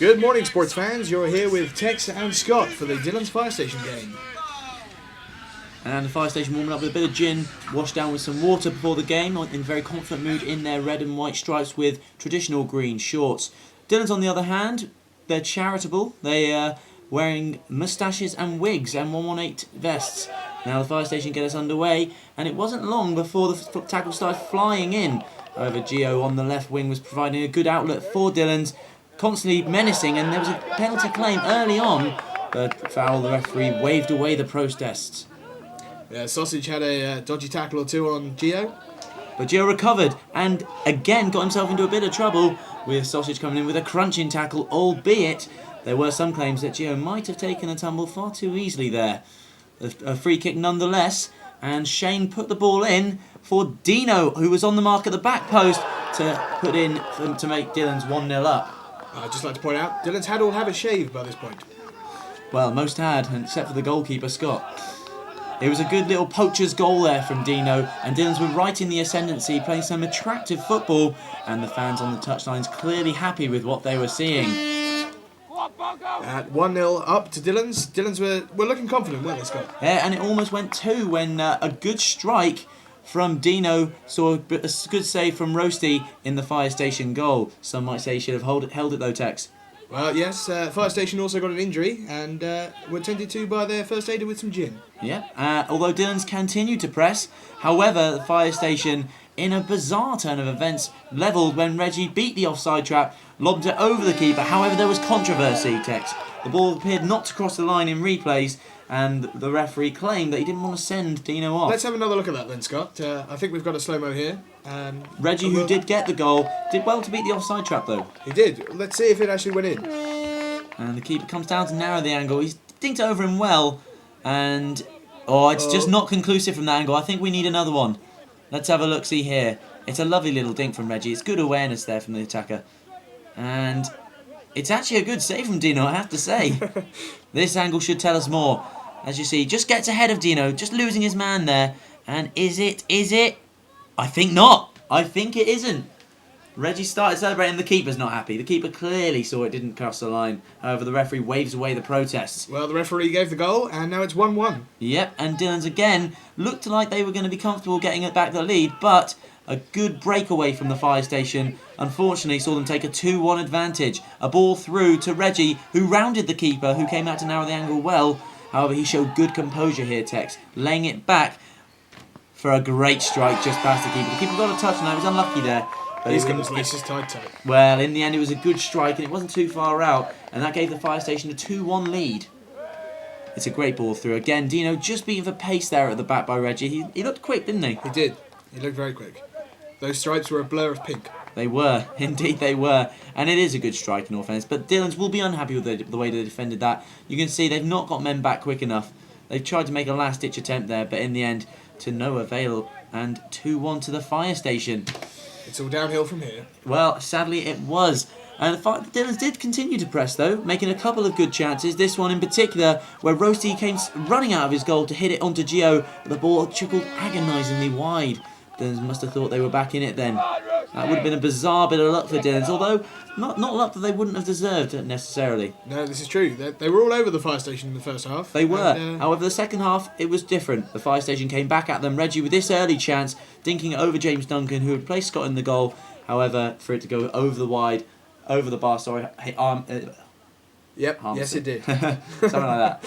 Good morning, sports fans. You're here with Tex and Scott for the Dillon's Firestation game. And the Fire Station warming up with a bit of gin, washed down with some water before the game, in very confident mood in their red and white stripes with traditional green shorts. Dillon's, on the other hand, they're charitable. They are wearing moustaches and wigs and 118 vests. Now the Fire Station get us underway, and it wasn't long before the tackle started flying in. However, Gio on the left wing was providing a good outlet for Dillon's, constantly menacing, and there was a penalty claim early on, but foul, the referee waved away the protests. Yeah, Sausage had a dodgy tackle or two on Gio. But Gio recovered and again got himself into a bit of trouble, with Sausage coming in with a crunching tackle, albeit there were some claims that Gio might have taken a tumble far too easily there. A free kick nonetheless, and Shane put the ball in for Dino, who was on the mark at the back post, to put in to make Dillon's 1-0 up. I'd just like to point out, Dillon's had all have a shave by this point. Well, most had, except for the goalkeeper, Scott. It was a good little poacher's goal there from Dino, and Dillon's were right in the ascendancy, playing some attractive football, and the fans on the touchlines clearly happy with what they were seeing. At 1-0 up to Dillon's. Dillon's were looking confident, weren't they, Scott? Yeah, and it almost went 2 when a good strike from Dino saw a good save from Roasty in the Fire Station goal. Some might say he should have held it though, Tex. Well, yes, Fire Station also got an injury and were tended to by their first aider with some gin. Yeah, although Dillon's continued to press. However, the Fire Station, in a bizarre turn of events, levelled when Reggie beat the offside trap, lobbed it over the keeper. However, there was controversy, Tex. The ball appeared not to cross the line in replays, and the referee claimed that he didn't want to send Dino off. Let's have another look at that then, Scott. I think we've got a slow-mo here. Reggie, who did get the goal, did well to beat the offside trap though. He did. Let's see if it actually went in. And the keeper comes down to narrow the angle. He's dinked over him well, and it's just not conclusive from that angle. I think we need another one. Let's have a look-see here. It's a lovely little dink from Reggie. It's good awareness there from the attacker. And it's actually a good save from Dino, I have to say. This angle should tell us more. As you see, just gets ahead of Dino, just losing his man there. And is it? I think not. I think it isn't. Reggie started celebrating, the keeper's not happy. The keeper clearly saw it didn't cross the line. However, the referee waves away the protests. Well, the referee gave the goal, and now it's 1-1. Yep, and Dillon's again looked like they were going to be comfortable getting it back the lead, but a good breakaway from the Fire Station unfortunately saw them take a 2-1 advantage. A ball through to Reggie, who rounded the keeper, who came out to narrow the angle well. However, he showed good composure here, Tex, laying it back for a great strike just past the keeper. The keeper got a touch, and I was unlucky there. But He's got his laces tight. Well, in the end, it was a good strike, and it wasn't too far out, and that gave the Fire Station a 2-1 lead. It's a great ball through. Again, Dino just beaten for pace there at the back by Reggie. He looked quick, didn't he? He did. He looked very quick. Those stripes were a blur of pink. They were. Indeed they were. And it is a good strike in all fairness. But Dillon's will be unhappy with the way they defended that. You can see they've not got men back quick enough. They've tried to make a last-ditch attempt there, but in the end, to no avail. And 2-1 to the Fire Station. It's all downhill from here. Well, sadly it was. And the Dillons did continue to press though, making a couple of good chances. This one in particular, where Roasty came running out of his goal to hit it onto Gio, but the ball trickled agonisingly wide. Dillons must have thought they were back in it then. That would have been a bizarre bit of luck for Dillons, although not luck that they wouldn't have deserved necessarily. No, this is true. They were all over the Fire Station in the first half. They were. However, the second half, it was different. The Fire Station came back at them. Reggie with this early chance, dinking it over James Duncan, who had placed Scott in the goal. However, for it to go over the bar, sorry. Yep, yes it did. Something like that.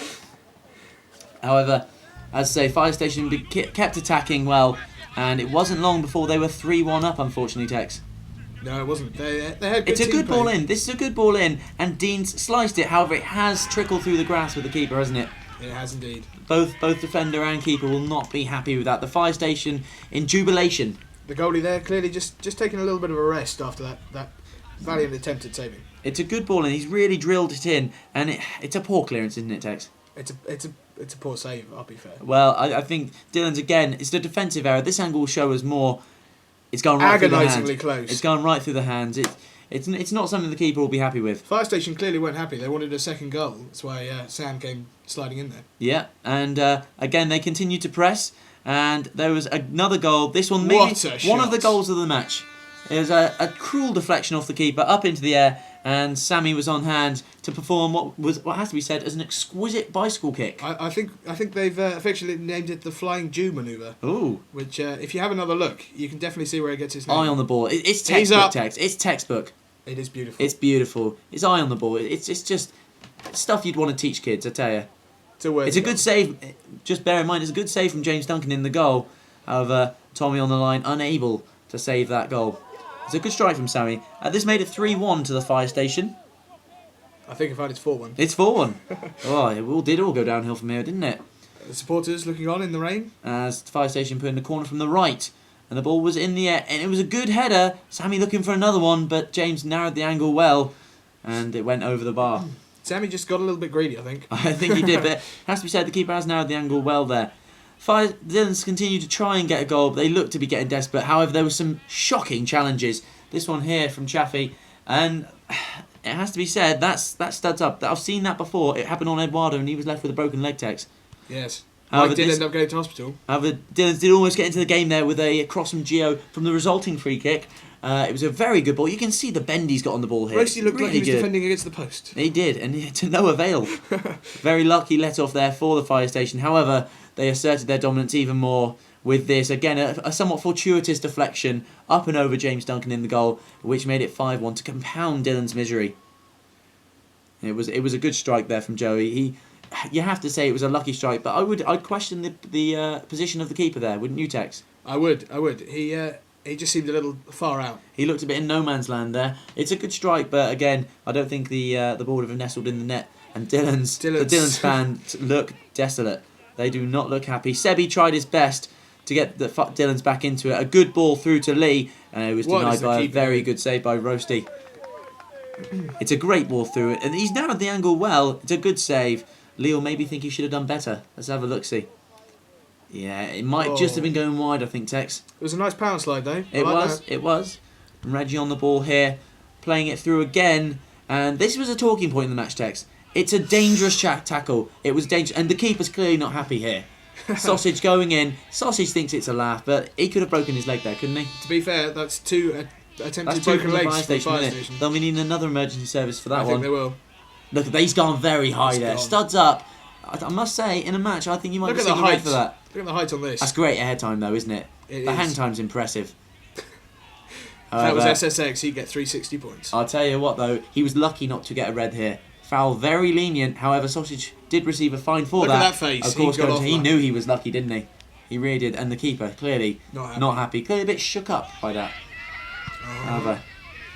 However, as I say, Fire Station kept attacking well, and it wasn't long before they were 3-1 up, unfortunately, Tex. No, it wasn't. They had good It's a good play. ball in. This is a good ball in, and Dean's sliced it. However, it has trickled through the grass with the keeper, hasn't it? It has indeed. Both defender and keeper will not be happy with that. The Fire Station in jubilation. The goalie there clearly just taking a little bit of a rest after that valiant attempt at saving. It's a good ball, and he's really drilled it in, and it's a poor clearance, isn't it, Tex? It's a poor save, I'll be fair. Well, I think Dillon's again, it's the defensive error. This angle will show us more. It's gone right through the hands. Agonisingly close. It's gone right through the hands. It's not something the keeper will be happy with. Fire Station clearly weren't happy. They wanted a second goal. That's why Sam came sliding in there. Yeah, and again they continued to press, and there was another goal. This one, maybe one of the goals of the match. It was a cruel deflection off the keeper up into the air, and Sammy was on hand to perform what has to be said as an exquisite bicycle kick. I think they've officially named it the Flying Jew manoeuvre. Ooh. Which, if you have another look, you can definitely see where it gets its name. Eye on the ball. It's textbook text. It's textbook. It is beautiful. It's beautiful. It's eye on the ball. It's just stuff you'd want to teach kids, I tell you. It's a good save. Just bear in mind, it's a good save from James Duncan in the goal. However, Tommy on the line unable to save that goal. It's a good strike from Sammy. This made it 3-1 to the fire station. I think I found it's 4-1. It's 4-1. Oh, it did all go downhill from here, didn't it? The supporters looking on in the rain. As the fire station put in the corner from the right. And the ball was in the air. And it was a good header. Sammy looking for another one, but James narrowed the angle well. And it went over the bar. Sammy just got a little bit greedy, I think. I think he did, but it has to be said, the keeper has narrowed the angle well there. Dillons continued to try and get a goal, but they looked to be getting desperate. However, there were some shocking challenges. This one here from Chaffee, and it has to be said, that studs up. I've seen that before. It happened on Eduardo, and he was left with a broken leg, Tex. Yes. However, Did end up going to hospital. However, Dillons did almost get into the game there with a cross from Gio from the resulting free kick. It was a very good ball. You can see the bend he's got on the ball here. Roasty looked really like he was good. defending against the post. He did, and to no avail. Very lucky let off there for the fire station. However, they asserted their dominance even more with this. Again, a somewhat fortuitous deflection up and over James Duncan in the goal, which made it 5-1 to compound Dillon's misery. It was a good strike there from Joey. You have to say it was a lucky strike, but I'd question the position of the keeper there, wouldn't you, Tex? I would. He just seemed a little far out. He looked a bit in no man's land there. It's a good strike, but again, I don't think the ball would have nestled in the net. And the Dillons fans look desolate. They do not look happy. Sebi tried his best to get the Dillons back into it. A good ball through to Lee, and it was denied by a very good save by Roasty. It's a great ball through it, and he's narrowed the angle well. It's a good save. Lee will maybe think he should have done better. Let's have a look-see. Yeah, it might just have been going wide, I think, Tex. It was a nice power slide, though. It was. And Reggie on the ball here, playing it through again. And this was a talking point in the match, Tex. It's a dangerous tackle. It was dangerous, and the keeper's clearly not happy here. Sausage going in. Sausage thinks it's a laugh, but he could have broken his leg there, couldn't he? To be fair, that's two attempted broken legs from the fire station. Then we need another emergency service for that one. I think they will. Look, he's gone very high there. Studs up. I must say, in a match, I think you might Look be at the seeing red height for that. Look at the height on this. That's great air time, though, isn't it? It the is. hang time's impressive. If that was SSX, he'd get 360 points. I'll tell you what, though, he was lucky not to get a red here. Foul very lenient. However, Sausage did receive a fine for that. Look at that face. Of course, he knew he was lucky, didn't he? He really did. And the keeper, clearly not happy. Clearly a bit shook up by that. However,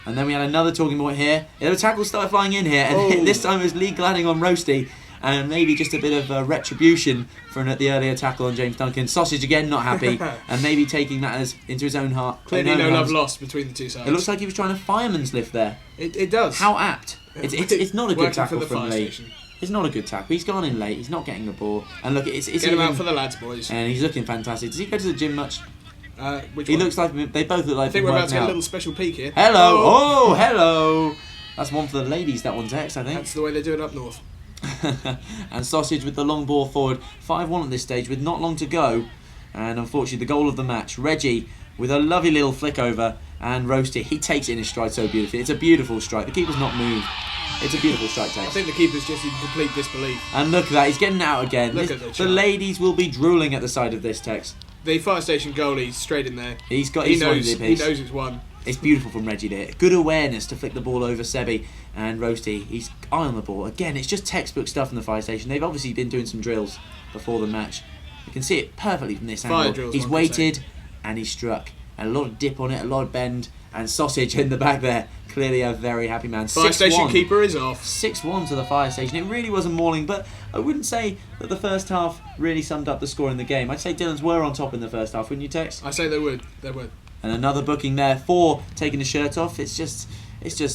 and then we had another talking point here. The tackles started flying in here, and this time it was Lee gladding on Roasty, and maybe just a bit of retribution for the earlier tackle on James Duncan. Sausage again not happy, and maybe taking that into his own heart. Clearly no love lost between the two sides. It looks like he was trying a fireman's lift there. It does. How apt. It's not a good tackle from Lee. Station. It's not a good tackle. He's gone in late. He's not getting the ball. And look, it's Get him out for the lads, boys. And he's looking fantastic. Does he go to the gym much? Which he one? looks like they both look like. I think we're about to get a little special peek here. Hello! Oh, hello! That's one for the ladies. That one, Tex. I think. That's the way they do it up north. And Sausage with the long ball forward. 5-1 at this stage with not long to go. And unfortunately, the goal of the match. Reggie with a lovely little flick over, and Roasty. He takes it in his stride so beautifully. It's a beautiful strike. The keeper's not moved. It's a beautiful strike, Tex. I think the keeper's just in complete disbelief. And look at that, he's getting out again. Look at the ladies will be drooling at the side of this, Tex. The fire station goalie straight in there. He knows it's one. It's beautiful from Reggie there. Good awareness to flick the ball over Sebi and Roasty. He's eye on the ball. Again, it's just textbook stuff in the fire station. They've obviously been doing some drills before the match. You can see it perfectly from this angle. Drills, he's waited and he struck. And a lot of dip on it, a lot of bend, and Sausage in the back there. Clearly a very happy man. Fire station keeper is off. 6-1 to the fire station. It really was a mauling, but I wouldn't say that the first half really summed up the score in the game. I'd say Dillons were on top in the first half, wouldn't you, Tex? I say they would. They would. And another booking there for taking the shirt off. It's just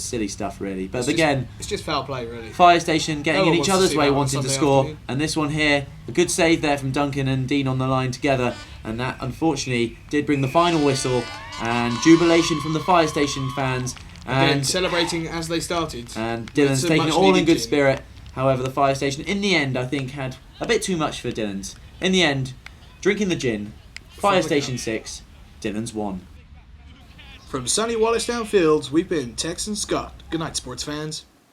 silly stuff, really. But it's just foul play, really. Fire station getting in each other's way, wanting to score. Afternoon. And this one here, a good save there from Duncan and Dean on the line together. And that, unfortunately, did bring the final whistle. And jubilation from the fire station fans. And again, celebrating as they started. And Dillons taking it all in good spirit. However, the fire station, in the end, I think, had a bit too much for Dillons. In the end, drinking the gin, fire station 6, Dillons 1. From sunny Wallisdown Fields, we've been Tex and Scott. Good night, sports fans.